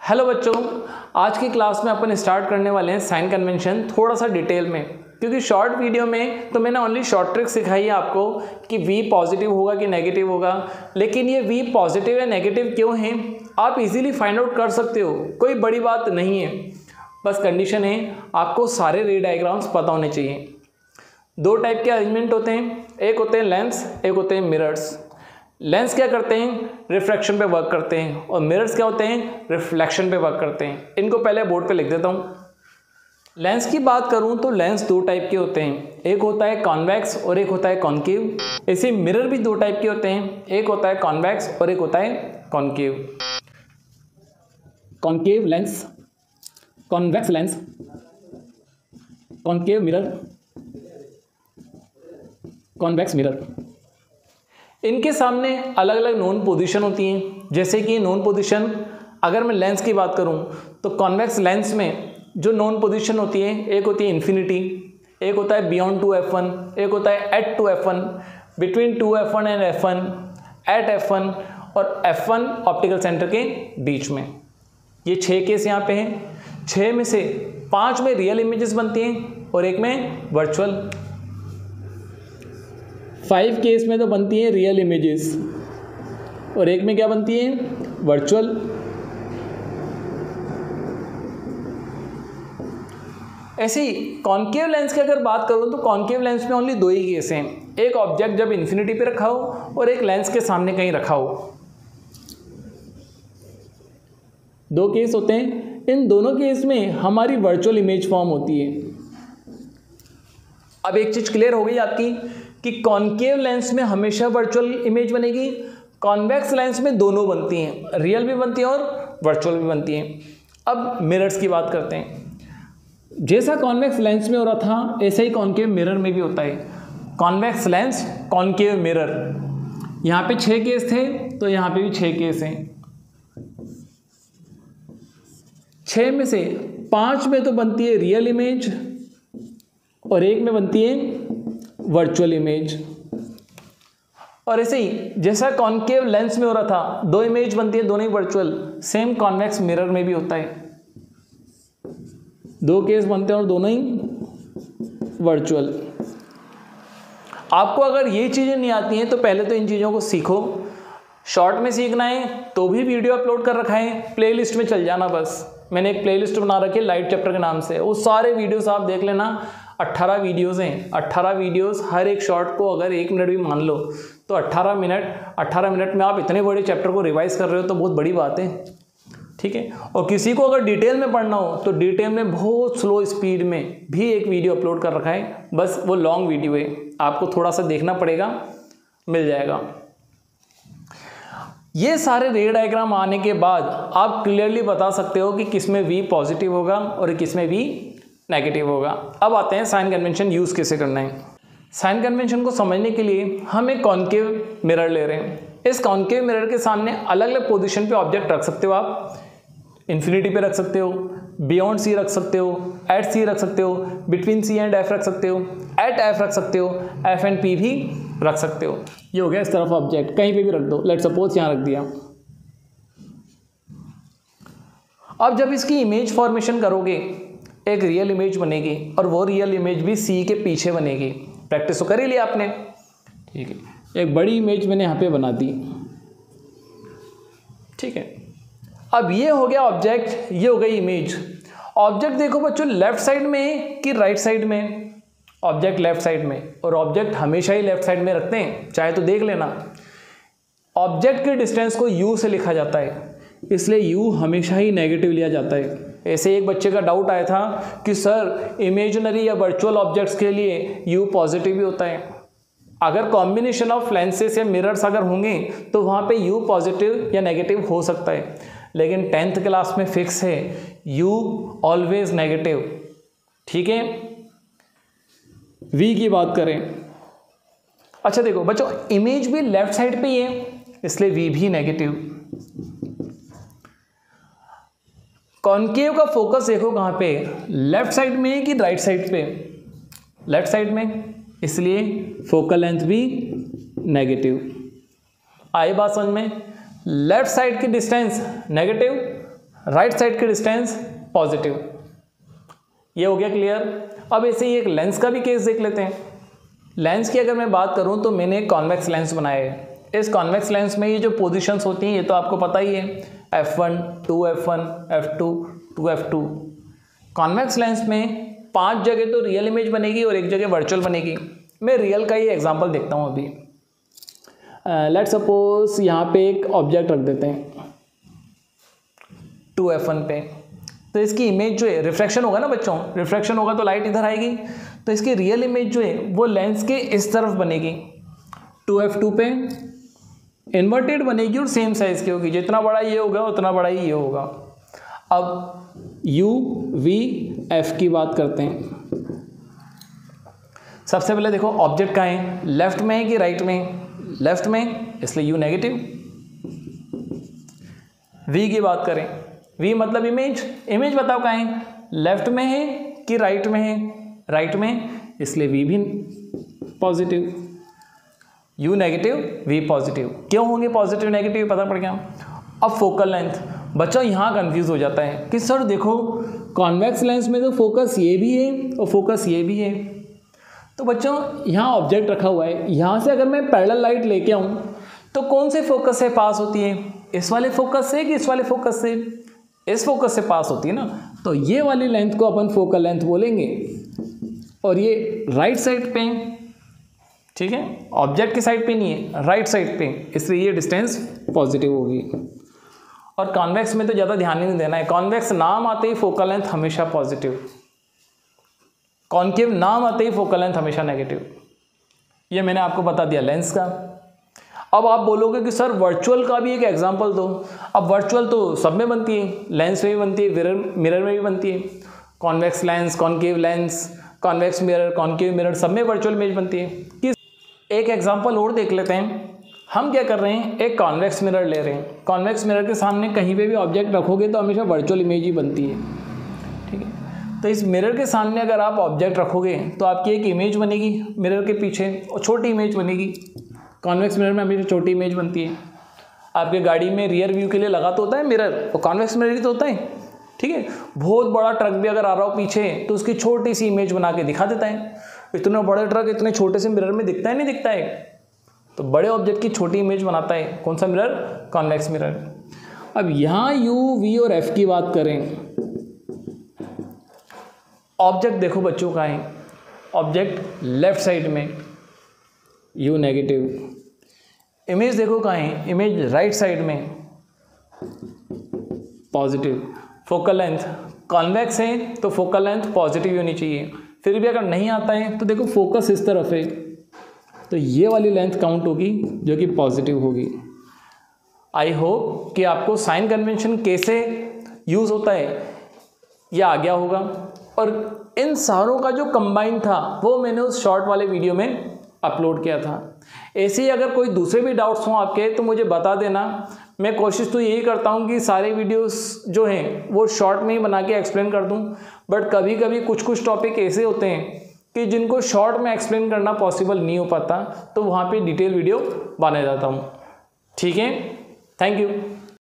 Hello बच्चों, आज की क्लास में अपन स्टार्ट करने वाले हैं साइन कन्वेंशन थोड़ा सा डिटेल में, क्योंकि शॉर्ट वीडियो में तो मैंने ओनली शॉर्ट ट्रिक सिखाई है आपको कि V पॉजिटिव होगा कि नेगेटिव होगा, लेकिन ये V पॉजिटिव या नेगेटिव क्यों है आप इजीली फाइंड आउट कर सकते हो, कोई बड़ी बात नहीं है। बस कंडीशन है आपको सारे रे डायग्राम्स पता होने चाहिए। दो टाइप के अरेंजमेंट होते हैं, एक होते हैं लेंस, एक होते हैं मिरर्स। लेंस क्या करते हैं, रिफ्रैक्शन पे वर्क करते हैं, और मिरर्स क्या होते हैं, रिफ्लेक्शन पे वर्क करते हैं। इनको पहले बोर्ड पे लिख देता हूँ। लेंस की बात करूँ तो लेंस दो टाइप के होते हैं, एक होता है कॉन्वेक्स और एक होता है कॉन्केव। ऐसे मिरर भी दो टाइप के होते हैं, एक होता है कॉन्वेक्स और एक होता है concave. Concave lens, convex lens, concave mirror, convex mirror. इनके सामने अलग अलग नोन पोजीशन होती हैं। जैसे कि नोन पोजीशन अगर मैं लेंस की बात करूं तो कॉन्वेक्स लेंस में जो नोन पोजीशन होती है, एक होती है इन्फिनिटी, एक होता है बियॉन्ड 2f1, एक होता है eight 2f1, between 2f1 and f1, eight f1 और f1 ऑप्टिकल सेंटर के बीच में। ये 6 केस यहाँ पे हैं। 6 में से 5 में रियल इमेजेस बनती हैं और एक में वर्चुअल। 5 केस में तो बनती है रियल इमेजेस और एक में क्या बनती है, वर्चुअल। ऐसे ही कॉन्केव लेंस की अगर बात करूं तो कॉन्केव लेंस में ओनली दो ही केस हैं, एक ऑब्जेक्ट जब इन्फिनिटी पे रखा हो और एक लेंस के सामने कहीं रखा हो। दो केस होते हैं। इन दोनों केस में हमारी वर्चुअल इमेज फॉर्म होती है। अब एक चीज क्लियर हो गई आपकी कि कॉन्केव लेंस में हमेशा वर्चुअल इमेज बनेगी, कॉन्वेक्स लेंस में दोनों बनती हैं, रियल भी बनती हैं और वर्चुअल भी बनती हैं। अब मिरर्स की बात करते हैं। जैसा कॉन्वेक्स लेंस में हो रहा था ऐसा ही कॉन्केव मिरर में भी होता है। Convex lens, concave mirror. यहाँ पे 6 केस थे तो यहाँ पे भी 6 केस हैं। 6 में से 5 में तो बनती है रियल इमेज और एक में बनती है वर्चुअल इमेज। और ऐसे ही जैसा कॉन्केव लेंस में हो रहा था, 2 इमेज बनती है, दोनों ही वर्चुअल, सेम कॉन्वेक्स मिरर में भी होता है। 2 केस बनते हैं और दोनों ही वर्चुअल। आपको अगर ये चीज़ें नहीं आती हैं तो पहले तो इन चीज़ों को सीखो। शॉर्ट में सीखना है तो भी वीडियो अपलोड कर रखा है, प्लेलिस्ट में चल जाना। बस मैंने एक प्लेलिस्ट बना रखी है लाइट चैप्टर के नाम से, वो सारे वीडियोस आप देख लेना। 18 वीडियोस हैं, 18 वीडियोस, हर एक शॉर्ट को अगर 1 मिनट भी मान लो तो 18 मिनट में आप इतने बड़े चैप्टर को रिवाइज कर रहे हो तो बहुत बड़ी बात है, ठीक है। और किसी को अगर डिटेल में पढ़ना हो तो डिटेल में बहुत स्लो स्पीड में भी एक वीडियो अपलोड कर रखा है, बस वो लॉन्ग वीडियो है, आपको थोड़ा सा देखना पड़ेगा, मिल जाएगा। ये सारे रे डायग्राम आने के बाद आप क्लियरली बता सकते हो कि किसमें V पॉजिटिव होगा और किसमें V नेगेटिव होगा। अब आते हैं साइन कन्वेंशन यूज़ कैसे करना है। साइन कन्वेंशन को समझने के लिए हम एक कॉन्केव मिरर ले रहे हैं। इस कॉन्केव मिरर के सामने अलग अलग पोजीशन पे ऑब्जेक्ट रख सकते हो आप। इन्फिनिटी पे रख सकते हो, बियॉन्ड C रख सकते हो, एट C रख सकते हो, बिटवीन C एंड F रख सकते हो, एट F रख सकते हो, F एंड P भी रख सकते हो। ये हो गया इस तरफ ऑब्जेक्ट, कहीं पे भी रख दो। लेट्स सपोज यहाँ रख दिया। अब जब इसकी इमेज फॉर्मेशन करोगे एक रियल इमेज बनेगी और वो रियल इमेज भी C के पीछे बनेगी। प्रैक्टिस तो कर ही लिया आपने, ठीक है। एक बड़ी इमेज मैंने यहाँ पे बना दी, ठीक है। अब ये हो गया ऑब्जेक्ट, ये हो गई इमेज। ऑब्जेक्ट देखो बच्चों लेफ्ट साइड में कि राइट साइड में, ऑब्जेक्ट लेफ्ट साइड में, और ऑब्जेक्ट हमेशा ही लेफ्ट साइड में रखते हैं, चाहे तो देख लेना। ऑब्जेक्ट के डिस्टेंस को U से लिखा जाता है, इसलिए U हमेशा ही नेगेटिव लिया जाता है। ऐसे एक बच्चे का डाउट आया था कि सर इमेजिनरी या वर्चुअल ऑब्जेक्ट्स के लिए U पॉजिटिव भी होता है। अगर कॉम्बिनेशन ऑफ लेंसेस या मिरर्स अगर होंगे तो वहाँ पे U पॉजिटिव या नेगेटिव हो सकता है, लेकिन 10th क्लास में फिक्स है U ऑलवेज नेगेटिव, ठीक है। V की बात करें, अच्छा देखो बच्चों इमेज भी लेफ्ट साइड पे ही है, इसलिए V भी नेगेटिव। कॉन्केव का फोकस देखो कहाँ पे, लेफ्ट साइड में कि राइट साइड पे, लेफ्ट साइड में, इसलिए फोकल लेंथ भी नेगेटिव। आई बात समझ में, लेफ्ट साइड की डिस्टेंस नेगेटिव, राइट साइड की डिस्टेंस पॉजिटिव। ये हो गया क्लियर। अब ऐसे ही एक लेंस का भी केस देख लेते हैं। लेंस की अगर मैं बात करूं तो मैंने एक कॉन्वेक्स लेंस बनाया है। इस कॉन्वेक्स लेंस में ये जो पोजीशंस होती हैं ये तो आपको पता ही है, f1, 2f1, f2, 2f2। Convex lens में 5 जगह तो रियल इमेज बनेगी और 1 जगह वर्चुअल बनेगी। मैं रियल का ही एग्जांपल देखता हूँ अभी। लेट्स सपोज यहाँ पे एक ऑब्जेक्ट रख देते हैं 2f1 पे, तो इसकी इमेज जो है रिफ्रैक्शन होगा ना बच्चों, रिफ्रैक्शन होगा तो लाइट इधर आएगी, तो इसकी रियल इमेज जो है वो लेंस के इस तरफ बनेगी। 2f2 पे इन्वर्टेड बनेगी और सेम साइज की होगी, जितना बड़ा ये होगा उतना बड़ा ही ये होगा। अब u v f की बात करते हैं। सबसे पहले देखो ऑब्जेक्ट कहाँ है, लेफ्ट में है कि राइट में? लेफ्ट में, इसलिए u नेगेटिव। v की बात करें, v मतलब इमेज, इमेज बताओ कहाँ है, लेफ्ट में है कि राइट में है? राइट में, इसलिए v भी positive. u negative v positive. क्यों होंगे पॉजिटिव नेगेटिव, पता पड़ गया। अब फोकल लेंथ, बच्चा यहाँ कंफ्यूज हो जाता है कि सर देखो कॉन्वेक्स लेंस में तो फोकस ये भी है और फोकस ये भी है। तो बच्चों यहाँ ऑब्जेक्ट रखा हुआ है, यहाँ से अगर मैं पैरेलल लाइट लेके आऊँ तो कौन से फोकस से पास होती है, इस वाले फोकस से कि इस वाले फोकस से? इस फोकस से पास होती है ना, तो ये वाली लेंथ को अपन फोकल लेंथ बोलेंगे। और ये राइट साइड पे, ठीक है, ऑब्जेक्ट की साइड पे नहीं है, राइट साइड पे, इसलिए ये डिस्टेंस पॉजिटिव होगी। और कॉन्वेक्स में तो ज़्यादा ध्यान नहीं देना है, कॉन्वेक्स नाम आते ही फोकल लेंथ हमेशा पॉजिटिव, कॉन्केव नाम आते ही फोकल लेंथ हमेशा नेगेटिव। ये मैंने आपको बता दिया लेंस का। अब आप बोलोगे कि सर वर्चुअल का भी एक एग्जांपल दो। अब वर्चुअल तो सब में बनती है, लेंस में भी बनती है, मिरर में भी बनती है। Convex lens, concave lens, convex mirror, concave mirror, सब में वर्चुअल इमेज बनती है। कि एक एग्जांपल और देख लेते हैं। हम क्या कर रहे हैं, एक कॉन्वेक्स मिरर ले रहे हैं। कॉन्वेक्स मिरर के सामने कहीं पे भी ऑब्जेक्ट रखोगे तो हमेशा वर्चुअल इमेज ही बनती है, ठीक है। तो इस मिरर के सामने अगर आप ऑब्जेक्ट रखोगे तो आपकी एक इमेज बनेगी मिरर के पीछे, और छोटी इमेज बनेगी। कॉन्वेक्स मिरर में हमेशा छोटी इमेज बनती है। आपके गाड़ी में रियर व्यू के लिए लगा तो होता है मिरर, वो कॉन्वेक्स मिरर ही तो होता है, ठीक है। बहुत बड़ा ट्रक भी अगर आ रहा हो पीछे तो उसकी छोटी सी इमेज बना के दिखा देता है। इतना बड़ा ट्रक इतने छोटे से मिरर में दिखता है, नहीं दिखता है? तो बड़े ऑब्जेक्ट की छोटी इमेज बनाता है कौन सा मिरर? Convex mirror. अब यहाँ u, v और f की बात करें, ऑब्जेक्ट देखो बच्चों का है, ऑब्जेक्ट लेफ्ट साइड में, u नेगेटिव। इमेज देखो कहाँ है, इमेज राइट साइड में, पॉजिटिव। फोकल लेंथ कॉन्वेक्स है तो फोकल लेंथ पॉजिटिव होनी चाहिए। फिर भी अगर नहीं आता है तो देखो फोकस इस तरफ है, तो ये वाली लेंथ काउंट होगी जो कि पॉजिटिव होगी। आई होप कि आपको साइन कन्वेंशन कैसे यूज़ होता है ये आ गया होगा। और इन सारों का जो कंबाइन था वो मैंने उस शॉर्ट वाले वीडियो में अपलोड किया था। ऐसे ही अगर कोई दूसरे भी डाउट्स हों आपके तो मुझे बता देना। मैं कोशिश तो यही करता हूँ कि सारे वीडियोस जो हैं वो शॉर्ट में ही बना के एक्सप्लेन कर दूँ, बट कभी कभी कुछ टॉपिक ऐसे होते हैं कि जिनको शॉर्ट में एक्सप्लेन करना पॉसिबल नहीं हो पाता, तो वहाँ पे डिटेल वीडियो बना जाता हूँ, ठीक है। Thank you.